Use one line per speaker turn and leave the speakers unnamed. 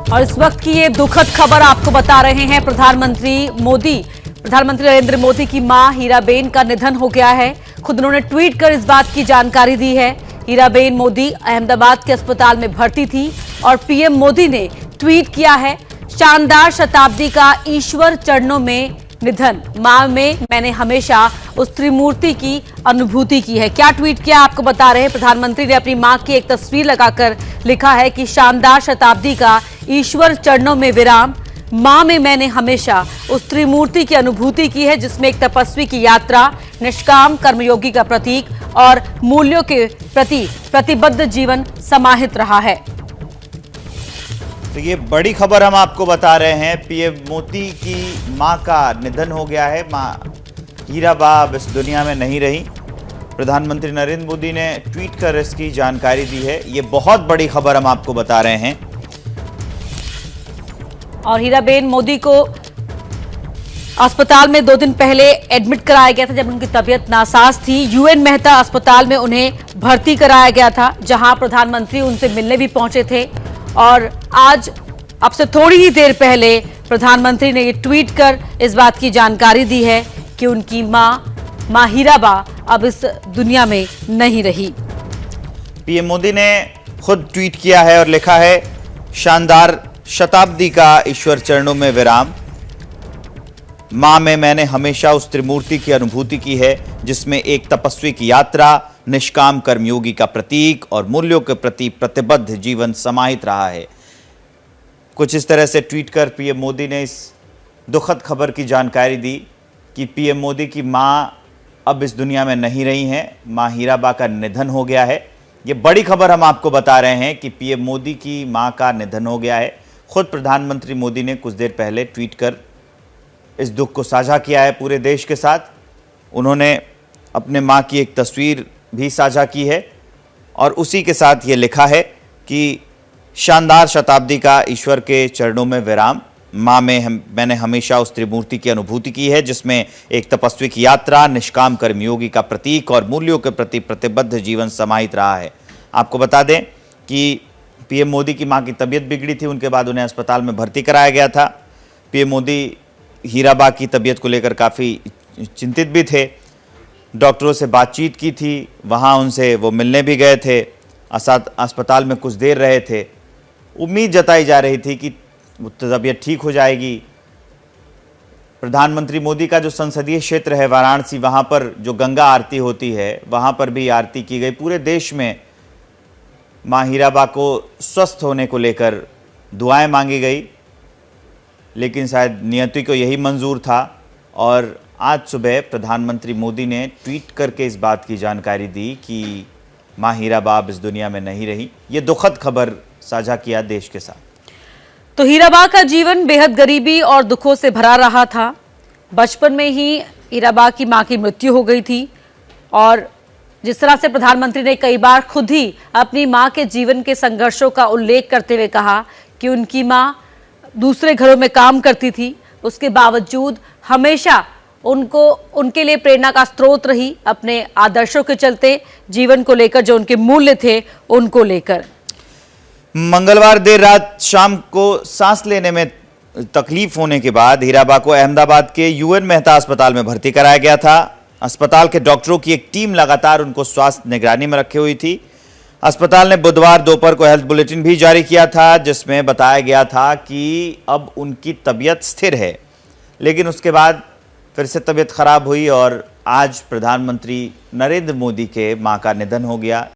और इस वक्त की ये दुखद खबर आपको बता रहे हैं। प्रधानमंत्री नरेंद्र मोदी की मां हीराबेन का निधन हो गया है। खुद उन्होंने ट्वीट कर इस बात की जानकारी दी है। हीराबेन मोदी अहमदाबाद के अस्पताल में भर्ती थी और पीएम मोदी ने ट्वीट किया है, शानदार शताब्दी का ईश्वर चरणों में निधन, मां में मैंने हमेशा उस त्रिमूर्ति की अनुभूति की है। क्या ट्वीट किया आपको बता रहे हैं। प्रधानमंत्री ने अपनी मां की एक तस्वीर लगाकर लिखा है कि शानदार शताब्दी का ईश्वर चरणों में विराम, मां में मैंने हमेशा उस त्रिमूर्ति की अनुभूति की है जिसमें एक तपस्वी की यात्रा, निष्काम कर्मयोगी का प्रतीक और मूल्यों के प्रति प्रतिबद्ध जीवन समाहित रहा है।
तो ये बड़ी खबर हम आपको बता रहे हैं। पीएम मोदी की मां का निधन हो गया है। मां हीराबा अब इस दुनिया में नहीं रही। प्रधानमंत्री नरेंद्र मोदी ने ट्वीट कर इसकी जानकारी दी है। ये बहुत बड़ी खबर हम आपको बता रहे हैं।
और हीराबेन मोदी को अस्पताल में 2 दिन पहले एडमिट कराया गया था जब उनकी तबीयत नासाज थी। यूएन मेहता अस्पताल में उन्हें भर्ती कराया गया था, जहां प्रधानमंत्री उनसे मिलने भी पहुंचे थे। और आज अब से थोड़ी ही देर पहले प्रधानमंत्री ने ये ट्वीट कर इस बात की जानकारी दी है कि उनकी मां हीराबा अब इस दुनिया में नहीं रही।
पीएम मोदी ने खुद ट्वीट किया है और लिखा है, शानदार शताब्दी का ईश्वर चरणों में विराम, मां में मैंने हमेशा उस त्रिमूर्ति की अनुभूति की है जिसमें एक तपस्वी की यात्रा, निष्काम कर्मयोगी का प्रतीक और मूल्यों के प्रति प्रतिबद्ध जीवन समाहित रहा है। कुछ इस तरह से ट्वीट कर पीएम मोदी ने इस दुखद खबर की जानकारी दी कि पीएम मोदी की मां अब इस दुनिया में नहीं रही हैं। मां हीराबा का निधन हो गया है। ये बड़ी खबर हम आपको बता रहे हैं कि पीएम मोदी की मां का निधन हो गया है। खुद प्रधानमंत्री मोदी ने कुछ देर पहले ट्वीट कर इस दुख को साझा किया है पूरे देश के साथ। उन्होंने अपने मां की एक तस्वीर भी साझा की है और उसी के साथ ये लिखा है कि शानदार शताब्दी का ईश्वर के चरणों में विराम, मां में मैंने हमेशा उस त्रिमूर्ति की अनुभूति की है जिसमें एक तपस्वी की यात्रा, निष्काम कर्मयोगी का प्रतीक और मूल्यों के प्रति प्रतिबद्ध जीवन समाहित रहा है। आपको बता दें कि पीएम मोदी की मां की तबीयत बिगड़ी थी, उनके बाद उन्हें अस्पताल में भर्ती कराया गया था। पीएम मोदी हीराबा की तबीयत को लेकर काफ़ी चिंतित भी थे। डॉक्टरों से बातचीत की थी, वहाँ उनसे वो मिलने भी गए थे, अस्पताल में कुछ देर रहे थे। उम्मीद जताई जा रही थी कि तबीयत ठीक हो जाएगी। प्रधानमंत्री मोदी का जो संसदीय क्षेत्र है वाराणसी, वहाँ पर जो गंगा आरती होती है, वहाँ पर भी आरती की गई। पूरे देश में मां हीराबा को स्वस्थ होने को लेकर दुआएं मांगी गई, लेकिन शायद नियति को यही मंजूर था। और आज सुबह प्रधानमंत्री मोदी ने ट्वीट करके इस बात की जानकारी दी कि मां हीराबा अब इस दुनिया में नहीं रही। ये दुखद खबर साझा किया देश के साथ।
तो हीराबा का जीवन बेहद गरीबी और दुखों से भरा रहा था। बचपन में ही हीराबा की मां की मृत्यु हो गई थी और जिस तरह से प्रधानमंत्री ने कई बार खुद ही अपनी मां के जीवन के संघर्षों का उल्लेख करते हुए कहा कि उनकी मां दूसरे घरों में काम करती थी, उसके बावजूद हमेशा उनके लिए प्रेरणा का स्रोत रही, अपने आदर्शों के चलते, जीवन को लेकर जो उनके मूल्य थे उनको लेकर।
मंगलवार देर रात शाम को सांस लेने में तकलीफ होने के बाद हीराबा को अहमदाबाद के यूएन मेहता अस्पताल में भर्ती कराया गया था। अस्पताल के डॉक्टरों की एक टीम लगातार उनको स्वास्थ्य निगरानी में रखे हुई थी। अस्पताल ने बुधवार दोपहर को हेल्थ बुलेटिन भी जारी किया था जिसमें बताया गया था कि अब उनकी तबीयत स्थिर है, लेकिन उसके बाद फिर से तबीयत खराब हुई और आज प्रधानमंत्री नरेंद्र मोदी के मां का निधन हो गया।